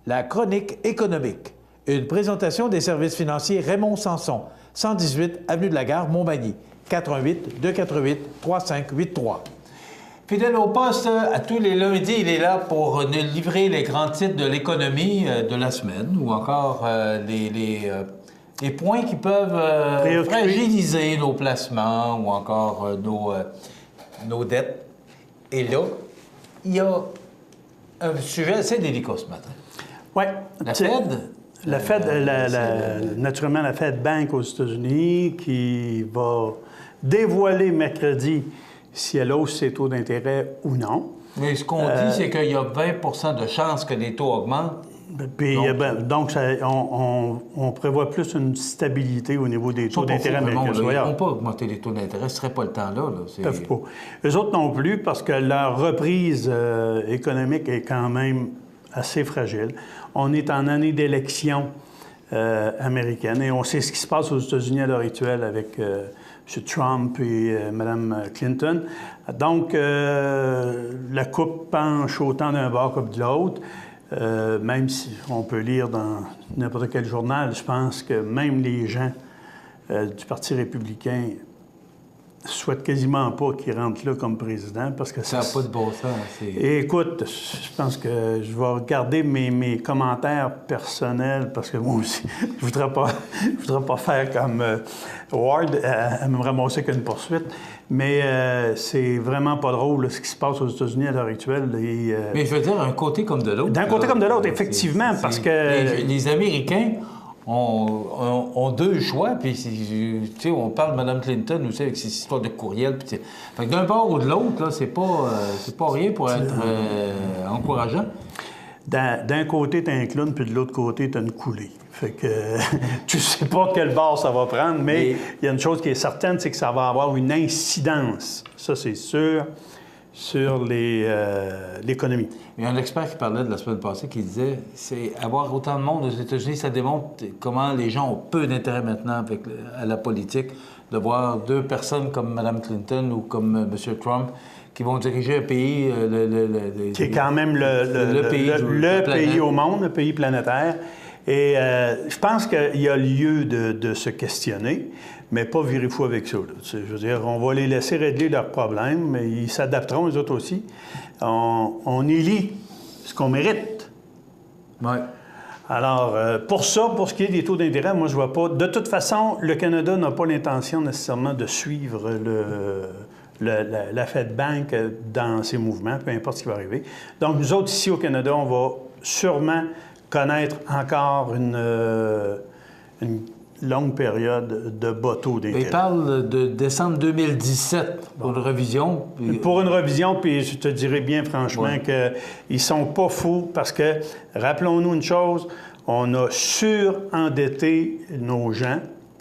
La chronique économique. Une présentation des services financiers Raymond Sanson, 118 Avenue de la Gare, Montmagny, 418-248-3583. Fidèle au poste, à tous les lundis, il est là pour nous livrer les grands titres de l'économie de la semaine ou encore les points qui peuvent fragiliser nos placements ou encore nos dettes. Et là, il y a un sujet assez délicat ce matin. Oui. La Fed? La Fed, naturellement, la Fed Bank aux États-Unis qui va dévoiler mercredi si elle hausse ses taux d'intérêt ou non. Mais ce qu'on dit, c'est qu'il y a 20 de chances que les taux augmentent. Puis, donc on prévoit plus une stabilité au niveau des taux d'intérêt américains. Ils ne vont pas augmenter les taux d'intérêt, ce ne serait pas le temps là. Ils peuvent pas. Eux autres non plus, parce que leur reprise économique est quand même assez fragile. On est en année d'élection américaine et on sait ce qui se passe aux États-Unis à l'heure actuelle avec M. Trump et Mme Clinton. Donc, la coupe penche autant d'un bord que de l'autre. Même si on peut lire dans n'importe quel journal, je pense que même les gens du Parti républicain souhaitent quasiment pas qu'il rentre là comme président parce que ça n'a pas de bon sens. Et écoute, je pense que je vais regarder mes commentaires personnels parce que moi aussi, je voudrais pas faire comme Ward à me ramasser qu'une poursuite. Mais c'est vraiment pas drôle là, ce qui se passe aux États-Unis à l'heure actuelle. Mais je veux dire, un côté comme de l'autre. D'un côté comme de l'autre, effectivement, parce que... Les Américains ont deux choix, puis tu sais, on parle de Mme Clinton aussi avec ses histoires de courriel. Fait que d'un bord ou de l'autre, là, c'est pas rien pour être encourageant. D'un côté, t'as un clown, puis de l'autre côté, t'as une coulée. Fait que tu sais pas quel bord ça va prendre, mais il y a une chose qui est certaine, c'est que ça va avoir une incidence, ça c'est sûr, sur l'économie. Il y a un expert qui parlait de la semaine passée qui disait c'est avoir autant de monde aux États-Unis, ça démontre comment les gens ont peu d'intérêt maintenant à la politique, de voir deux personnes comme Mme Clinton ou comme M. Trump qui vont diriger un pays... qui est quand même le pays au monde, le pays planétaire. Et je pense qu'il y a lieu de se questionner, mais pas virer fou avec ça. Là. Je veux dire, on va les laisser régler leurs problèmes, mais ils s'adapteront, eux autres aussi. On élit ce qu'on mérite. Oui. Alors, pour ce qui est des taux d'intérêt, moi, je vois pas... De toute façon, le Canada n'a pas l'intention nécessairement de suivre la Fed Bank dans ses mouvements, peu importe ce qui va arriver. Donc, nous autres, ici au Canada, on va sûrement connaître encore une longue période de bas taux d'intérêt. Il parle de décembre 2017 pour une revision. Pour une revision, puis je te dirais bien franchement qu'ils ne sont pas fous parce que, rappelons-nous une chose, on a surendetté nos gens,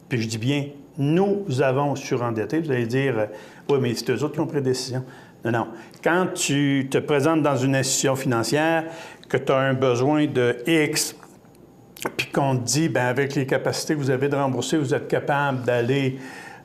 puis je dis bien, nous avons surendetté. Vous allez dire, oui, mais c'est eux autres qui ont pris la décision. Non, non. Quand tu te présentes dans une institution financière, que tu as un besoin de X, puis qu'on te dit, bien, avec les capacités que vous avez de rembourser, vous êtes capable d'aller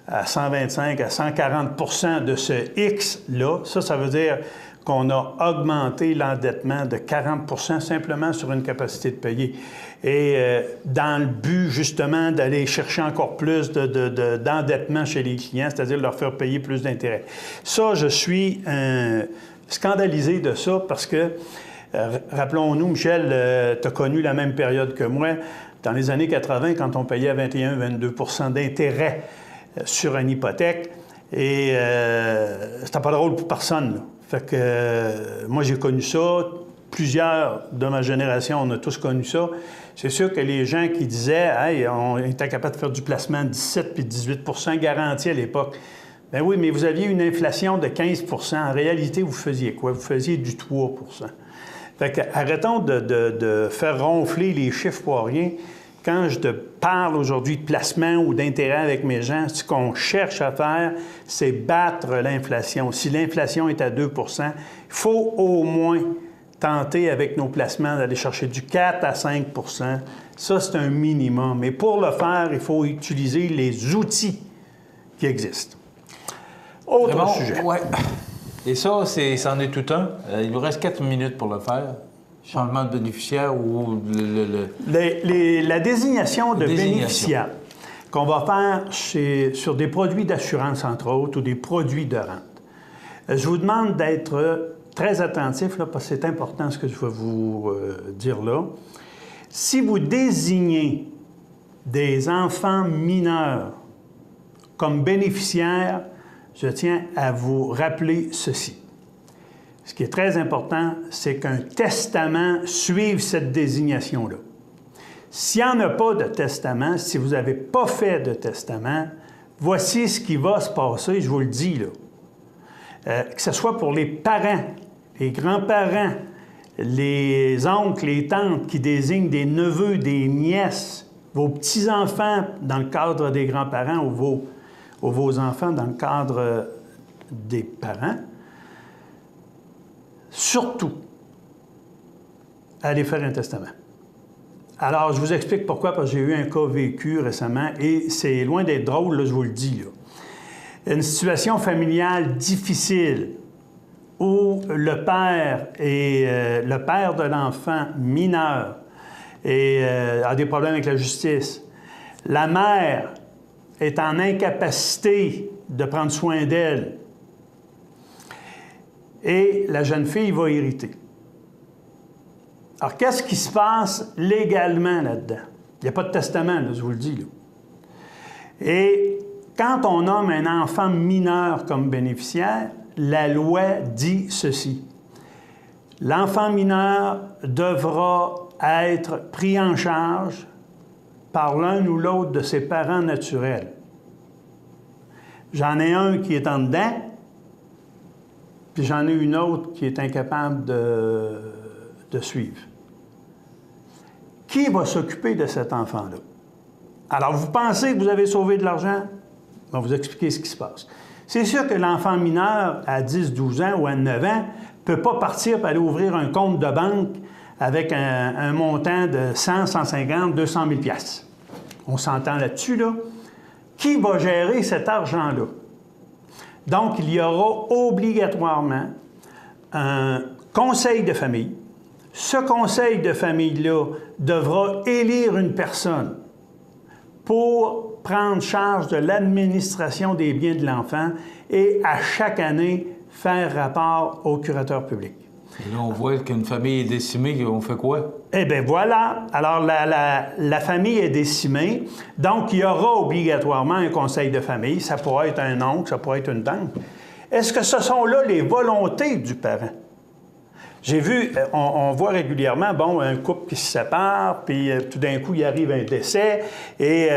à 125 à 140 de ce X-là, ça veut dire qu'on a augmenté l'endettement de 40 simplement sur une capacité de payer. Et dans le but, justement, d'aller chercher encore plus d'endettement chez les clients, c'est-à-dire de leur faire payer plus d'intérêts. Ça, je suis scandalisé de ça parce que rappelons-nous, Michel, tu as connu la même période que moi. Dans les années 80, quand on payait 21-22 d'intérêt sur une hypothèque, et c'était pas drôle pour personne. Là. Fait que moi, j'ai connu ça. Plusieurs de ma génération, on a tous connu ça. C'est sûr que les gens qui disaient « Hey, on était capable de faire du placement de 17 puis 18 garanti à l'époque. » Bien oui, mais vous aviez une inflation de 15 En réalité, vous faisiez quoi? Vous faisiez du 3 Fait que arrêtons de faire ronfler les chiffres pour rien. Quand je te parle aujourd'hui de placement ou d'intérêt avec mes gens, ce qu'on cherche à faire, c'est battre l'inflation. Si l'inflation est à 2 il faut au moins tenter avec nos placements d'aller chercher du 4 à 5 Ça, c'est un minimum. Mais pour le faire, il faut utiliser les outils qui existent. Autre sujet. Ouais. Et ça, c'en est tout un. Il nous reste 4 minutes pour le faire. Changement de bénéficiaire ou La désignation de bénéficiaire qu'on va faire sur des produits d'assurance, entre autres, ou des produits de rente. Je vous demande d'être très attentif, là, parce que c'est important ce que je vais vous dire là. Si vous désignez des enfants mineurs comme bénéficiaires, je tiens à vous rappeler ceci. Ce qui est très important, c'est qu'un testament suive cette désignation-là. S'il n'y en a pas de testament, si vous n'avez pas fait de testament, voici ce qui va se passer, je vous le dis, là. Que ce soit pour les parents, les grands-parents, les oncles, les tantes qui désignent des neveux, des nièces, vos petits-enfants dans le cadre des grands-parents ou vos enfants dans le cadre des parents, surtout, allez faire un testament. Alors, je vous explique pourquoi, parce que j'ai eu un cas vécu récemment et c'est loin d'être drôle, là, je vous le dis. Là. Une situation familiale difficile où le père de l'enfant mineur a des problèmes avec la justice. La mère est en incapacité de prendre soin d'elle. Et la jeune fille va hériter. Alors, qu'est-ce qui se passe légalement là-dedans? Il n'y a pas de testament, là, je vous le dis. Là. Et quand on nomme un enfant mineur comme bénéficiaire, la loi dit ceci. L'enfant mineur devra être pris en charge par l'un ou l'autre de ses parents naturels. J'en ai un qui est en dedans, puis j'en ai une autre qui est incapable de suivre. Qui va s'occuper de cet enfant-là? Alors, vous pensez que vous avez sauvé de l'argent? Je vais vous expliquer ce qui se passe. C'est sûr que l'enfant mineur à 10, 12 ans ou à 9 ans ne peut pas partir pour aller ouvrir un compte de banque avec un montant de 100, 150, 200 000 $. On s'entend là-dessus, là. Qui va gérer cet argent-là? Donc, il y aura obligatoirement un conseil de famille. Ce conseil de famille-là devra élire une personne pour prendre charge de l'administration des biens de l'enfant et à chaque année faire rapport au curateur public. Et là, on voit qu'une famille est décimée, on fait quoi? Eh bien, voilà. Alors, la famille est décimée. Donc, il y aura obligatoirement un conseil de famille. Ça pourrait être un oncle, ça pourrait être une tante. Est-ce que ce sont là les volontés du parent? J'ai vu, on voit régulièrement, bon, un couple qui se sépare, puis tout d'un coup, il arrive un décès, et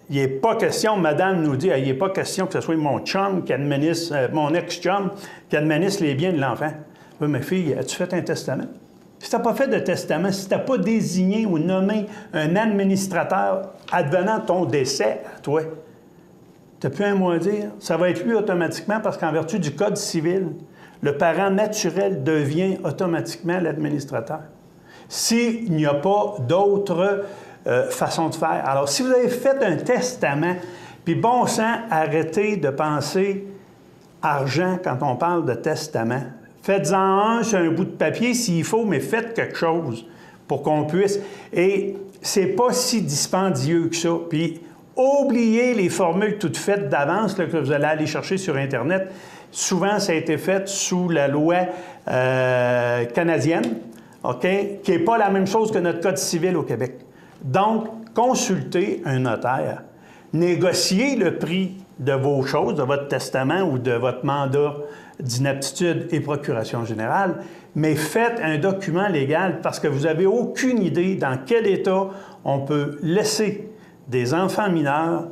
il n'est pas question, madame nous dit, il n'est pas question que ce soit mon chum qui administre, mon ex-chum qui administre les biens de l'enfant. Oui, ma fille, as-tu fait un testament? Si tu n'as pas fait de testament, si tu n'as pas désigné ou nommé un administrateur advenant ton décès à toi, tu n'as plus un mot à dire. Ça va être lui automatiquement parce qu'en vertu du Code civil, le parent naturel devient automatiquement l'administrateur. S'il n'y a pas d'autre façon de faire. Alors, si vous avez fait un testament, puis bon sang, arrêtez de penser argent quand on parle de testament. Faites-en un sur un bout de papier s'il faut, mais faites quelque chose pour qu'on puisse. Et c'est pas si dispendieux que ça. Puis, oubliez les formules toutes faites d'avance là, que vous allez aller chercher sur Internet. Souvent, ça a été fait sous la loi canadienne, OK, qui n'est pas la même chose que notre Code civil au Québec. Donc, consultez un notaire. Négociez le prix de vos choses, de votre testament ou de votre mandat d'inaptitude et procuration générale, mais faites un document légal parce que vous n'avez aucune idée dans quel état on peut laisser des enfants mineurs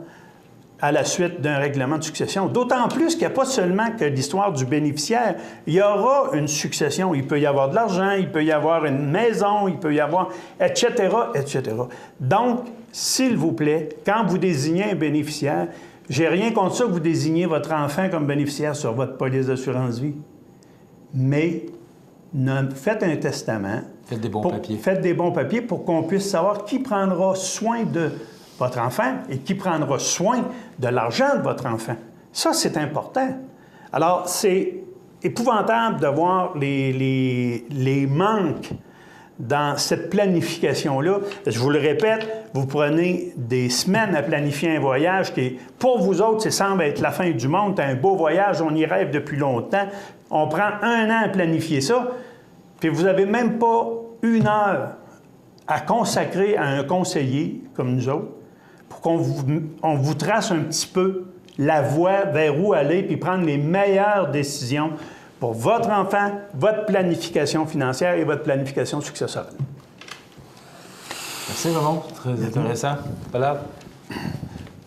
à la suite d'un règlement de succession. D'autant plus qu'il n'y a pas seulement que l'histoire du bénéficiaire. Il y aura une succession. Il peut y avoir de l'argent, il peut y avoir une maison, il peut y avoir, etc., etc. Donc, s'il vous plaît, quand vous désignez un bénéficiaire, j'ai rien contre ça que vous désignez votre enfant comme bénéficiaire sur votre police d'assurance vie. Mais faites un testament. Faites des bons papiers. Faites des bons papiers pour qu'on puisse savoir qui prendra soin de votre enfant et qui prendra soin de l'argent de votre enfant. Ça, c'est important. Alors, c'est épouvantable de voir les manques dans cette planification-là. Je vous le répète, vous prenez des semaines à planifier un voyage qui, pour vous autres, ça semble être la fin du monde. C'est un beau voyage, on y rêve depuis longtemps. On prend 1 an à planifier ça, puis vous n'avez même pas 1 heure à consacrer à un conseiller comme nous autres pour qu'on vous trace un petit peu la voie vers où aller puis prendre les meilleures décisions pour votre enfant, votre planification financière et votre planification successorale. Merci, Raymond. Très intéressant. Voilà. Vous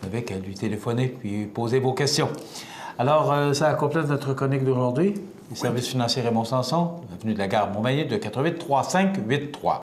n'avez qu'à lui téléphoner puis poser vos questions. Alors, ça complète notre chronique d'aujourd'hui. Les services financiers Raymond Sanson, avenue de la Gare Montmagny, de 88 35 83.